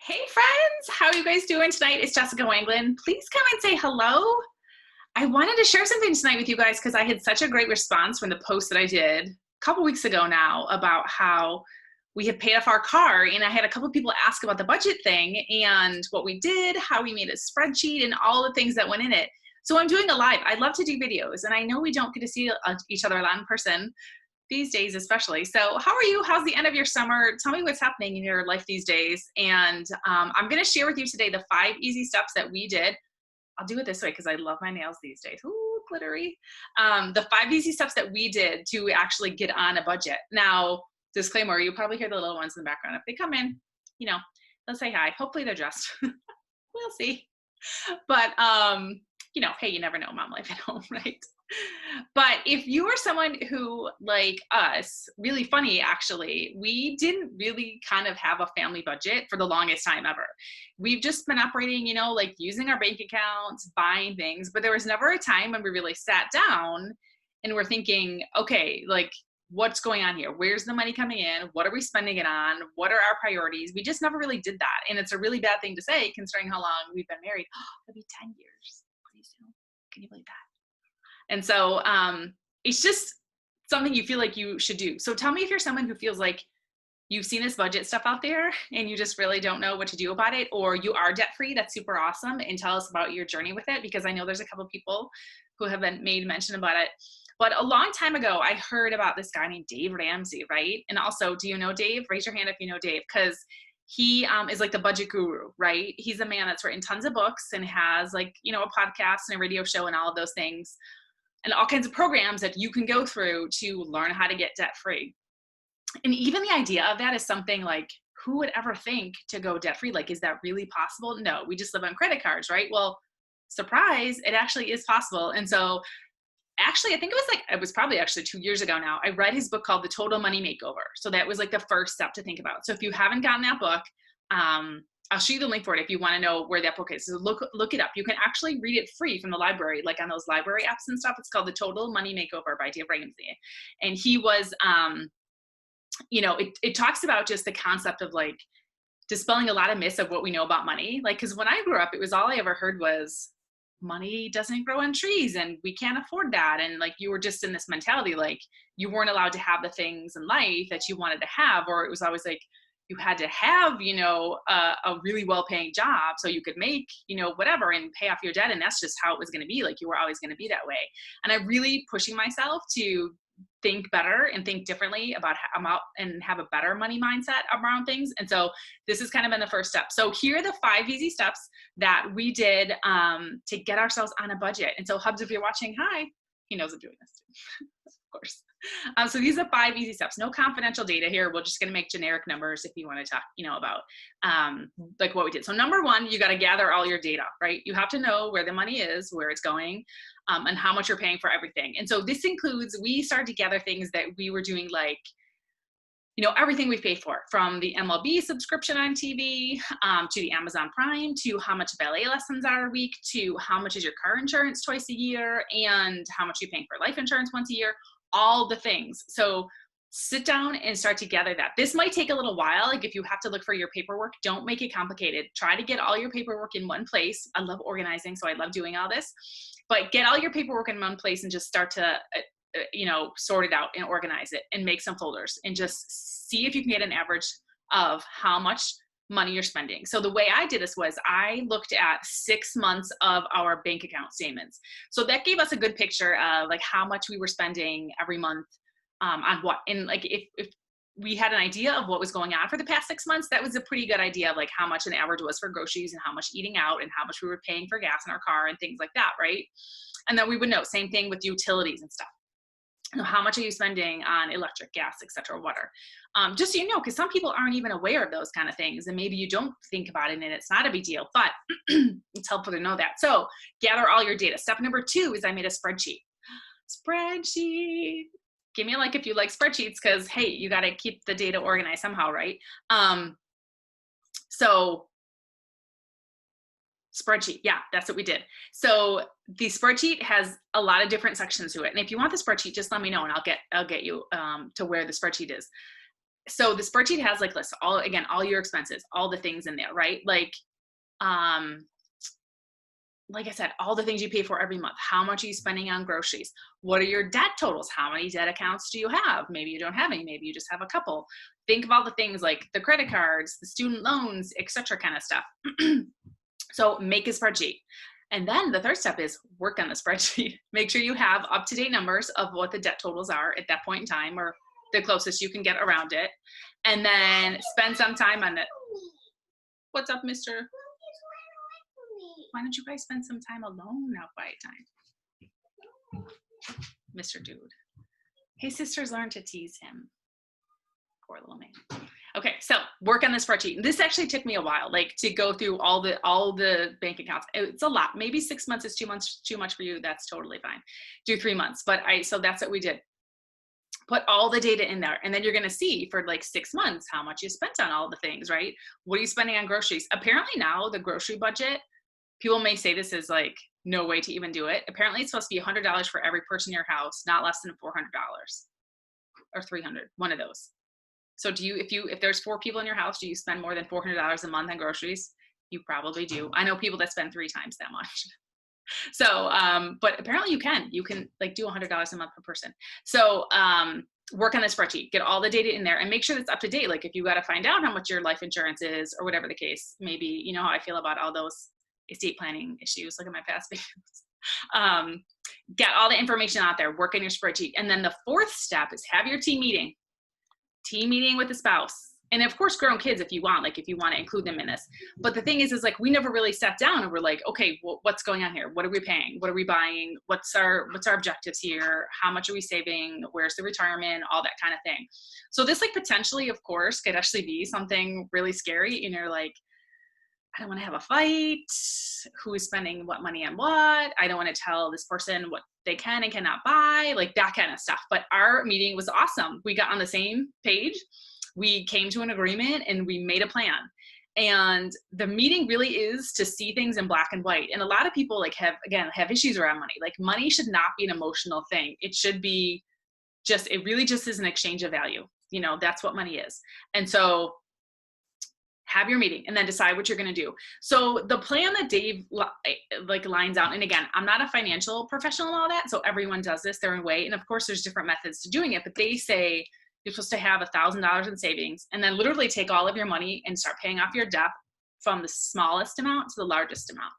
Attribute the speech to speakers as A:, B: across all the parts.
A: Hey friends, how are you guys doing tonight? It's Jessica Wanglin. Please come and say hello. I wanted to share something tonight with you guys because I had such a great response from the post that I did a couple weeks ago now about how we have paid off our car, and I had a couple people ask about the budget thing and what we did, how we made a spreadsheet, and all the things that went in it. So I'm doing a live. I love to do videos, and I know we don't get to see each other a lot in person these days especially. So how are you? How's the end of your summer? Tell me what's happening in your life these days. And I'm going to share with you today the 5 easy steps that we did. I'll do it this way because I love my nails these days. Ooh, glittery. The 5 easy steps that we did to actually get on a budget. Now, disclaimer, you probably hear the little ones in the background. If they come in, they'll say hi. Hopefully they're dressed. We'll see. But, hey, you never know, mom life at home, right? But if you are someone who, like us, really funny actually, we didn't really kind of have a family budget for the longest time ever. We've just been operating, like using our bank accounts, buying things, but there was never a time when we really sat down and we're thinking, okay, like what's going on here? Where's the money coming in? What are we spending it on? What are our priorities? We just never really did that. And it's a really bad thing to say considering how long we've been married. It'll be 10 years pretty soon. Can you believe that? And so it's just something you feel like you should do. So tell me if you're someone who feels like you've seen this budget stuff out there and you just really don't know what to do about it, or you are debt free. That's super awesome. And tell us about your journey with it, because I know there's a couple people who have been made mention about it. But a long time ago, I heard about this guy named Dave Ramsey, right? And also, do you know Dave? Raise your hand if you know Dave, because he is like the budget guru, right? He's a man that's written tons of books and has a podcast and a radio show and all of those things, and all kinds of programs that you can go through to learn how to get debt free. And even the idea of that is something like, who would ever think to go debt free? Like, is that really possible? No, we just live on credit cards, right? Well, surprise, it actually is possible. And so actually, I think it was probably actually 2 years ago now, I read his book called The Total Money Makeover. So that was like the first step to think about. So if you haven't gotten that book, I'll show you the link for it if you want to know where that book is. So look it up. You can actually read it free from the library, like on those library apps and stuff. It's called The Total Money Makeover by Dave Ramsey. And he was, it talks about just the concept of like dispelling a lot of myths of what we know about money. Like, because when I grew up, it was all I ever heard was money doesn't grow on trees and we can't afford that. And like, you were just in this mentality, like you weren't allowed to have the things in life that you wanted to have, or it was always like, you had to have, a really well-paying job so you could make, whatever and pay off your debt. And that's just how it was going to be. Like, you were always going to be that way. And I'm really pushing myself to think better and think differently about and have a better money mindset around things. And so this has kind of been the first step. So here are the 5 easy steps that we did to get ourselves on a budget. And so Hubs, if you're watching, hi, he knows I'm doing this too, of course. So these are 5 easy steps. No confidential data here. We're just going to make generic numbers if you want to talk, about like what we did. So number 1, you got to gather all your data, right? You have to know where the money is, where it's going, and how much you're paying for everything. And so this includes, we started to gather things that we were doing, like, everything we've paid for, from the MLB subscription on TV, to the Amazon Prime, to how much ballet lessons are a week, to how much is your car insurance twice a year, and how much you're paying for life insurance once a year, all the things. So sit down and start to gather that. This might take a little while. Like, if you have to look for your paperwork, don't make it complicated. Try to get all your paperwork in one place. I love organizing, so I love doing all this, but get all your paperwork in one place and just start to sort it out and organize it and make some folders and just see if you can get an average of how much money you're spending. So the way I did this was I looked at 6 months of our bank account statements. So that gave us a good picture of like how much we were spending every month on what. And like, if we had an idea of what was going on for the past 6 months, that was a pretty good idea of like how much an average was for groceries and how much eating out and how much we were paying for gas in our car and things like that, right? And then we would know, same thing with utilities and stuff. How much are you spending on electric, gas, et cetera, water? Just so you know, because some people aren't even aware of those kind of things, and maybe you don't think about it and it's not a big deal, but it's helpful to know that. So gather all your data. Step number 2 is I made a spreadsheet. Spreadsheet. Give me a like if you like spreadsheets, because hey, you got to keep the data organized somehow, right? So spreadsheet. Yeah, that's what we did. So the spreadsheet has a lot of different sections to it. And if you want the spreadsheet, just let me know and I'll get you to where the spreadsheet is. so the spreadsheet has like lists all your expenses, all the things in there, right? Like I said, all the things you pay for every month. How much are you spending on groceries? What are your debt totals? How many debt accounts do you have? Maybe you don't have any, maybe you just have a couple. Think of all the things like the credit cards, the student loans, etc. kind of stuff. So make a spreadsheet. And then the third step is work on the spreadsheet. Make sure you have up-to-date numbers of what the debt totals are at that point in time, or the closest you can get around it. And then spend some time on it. What's up, mister? Why don't you guys spend some time alone now, quiet time? Mr. Dude. His sisters learn to tease him. Poor little man. Okay, so work on the spreadsheet. This actually took me a while, like to go through all the bank accounts. It's a lot. Maybe 6 months is too much for you. That's totally fine. Do 3 months. So that's what we did. Put all the data in there, and then you're going to see for like 6 months how much you spent on all the things, right? What are you spending on groceries? Apparently now the grocery budget, people may say this is like no way to even do it. Apparently it's supposed to be $100 for every person in your house, not less than $400 or $300, one of those. So if there's 4 people in your house, do you spend more than $400 a month on groceries? You probably do. I know people that spend 3 times that much. So, but apparently you can like do $100 a month per person. So, work on the spreadsheet, get all the data in there and make sure that's up to date. Like if you got to find out how much your life insurance is or whatever the case, maybe, you know how I feel about all those estate planning issues. Look at my past videos. Get all the information out there, work on your spreadsheet. And then the 4th step is have your team meeting with the spouse. And of course, grown kids, if you want to include them in this. But the thing is like, we never really sat down and we're like, okay, well, what's going on here? What are we paying? What are we buying? What's our objectives here? How much are we saving? Where's the retirement? All that kind of thing. So this like potentially, of course, could actually be something really scary. And you're like, I don't want to have a fight. Who is spending what money on what? I don't want to tell this person what they can and cannot buy, like that kind of stuff. But our meeting was awesome. We got on the same page. We came to an agreement and we made a plan. And the meeting really is to see things in black and white. And a lot of people like have issues around money. Like money should not be an emotional thing. It should be it really just is an exchange of value. You know, that's what money is. And so have your meeting and then decide what you're going to do. So the plan that Dave like lines out, and again, I'm not a financial professional and all that, so everyone does this their own way. And of course there's different methods to doing it, but they say you're supposed to have $1,000 in savings and then literally take all of your money and start paying off your debt from the smallest amount to the largest amount.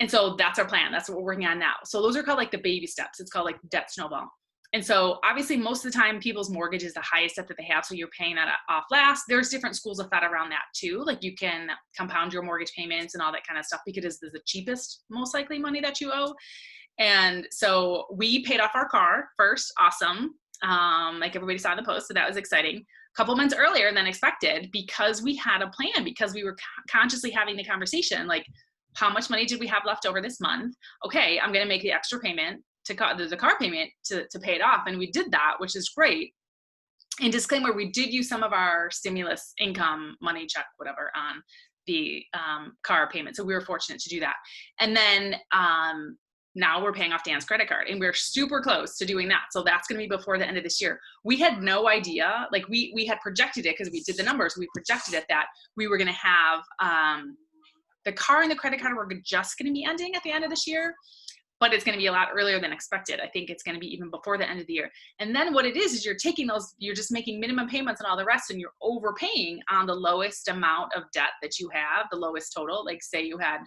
A: And so that's our plan. That's what we're working on now. So those are called like the baby steps. It's called like debt snowball. And so obviously most of the time people's mortgage is the highest debt that they have. So you're paying that off last. There's different schools of thought around that too. Like you can compound your mortgage payments and all that kind of stuff because it's the cheapest, most likely money that you owe. And so we paid off our car first. Awesome. Like everybody saw in the post. So that was exciting. A couple months earlier than expected because we had a plan, because we were consciously having the conversation. Like how much money did we have left over this month? Okay, I'm going to make the extra payment to the car payment to pay it off. And we did that, which is great. And disclaimer, we did use some of our stimulus income, money, check, whatever, on the car payment. So we were fortunate to do that. And then now we're paying off Dan's credit card and we're super close to doing that. So that's going to be before the end of this year. We had no idea, like we had projected it because we did the numbers. We projected it that we were going to have the car and the credit card were just going to be ending at the end of this year. But it's going to be a lot earlier than expected. I think it's going to be even before the end of the year. And then what it is you're taking those, you're just making minimum payments and all the rest, and you're overpaying on the lowest amount of debt that you have, the lowest total. Like say you had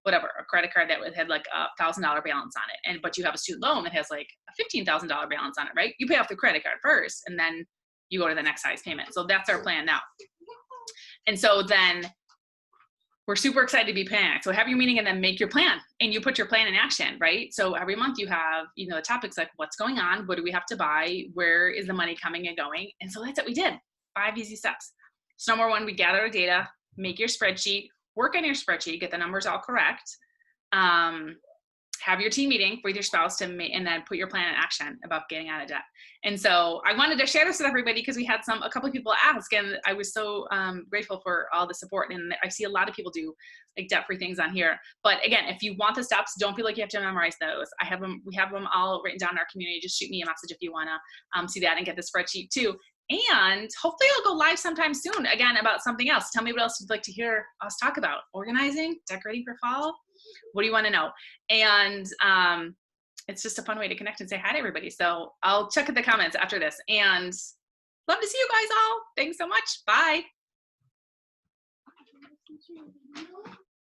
A: whatever, a credit card that had like $1,000 balance on it, but you have a student loan that has like a $15,000 balance on it, right? You pay off the credit card first, and then you go to the next size payment. So that's our plan now. And so then we're super excited to be planning. So have your meeting and then make your plan, and you put your plan in action, right? So every month you have, you know, the topics like what's going on, what do we have to buy, where is the money coming and going? And so that's what we did. 5 easy steps. So number 1, we gather our data, make your spreadsheet, work on your spreadsheet, get the numbers all correct. Have your team meeting with your spouse and then put your plan in action about getting out of debt. And so I wanted to share this with everybody because we had a couple of people ask, and I was so grateful for all the support. And I see a lot of people do like debt-free things on here. But again, if you want the steps, don't feel like you have to memorize those. We have them all written down in our community. Just shoot me a message if you want to see that and get the spreadsheet too. And hopefully I'll go live sometime soon, again, about something else. Tell me what else you'd like to hear us talk about. Organizing, decorating for fall. What do you want to know? And it's just a fun way to connect and say hi to everybody. So I'll check in the comments after this, and love to see you guys all. Thanks so much. Bye.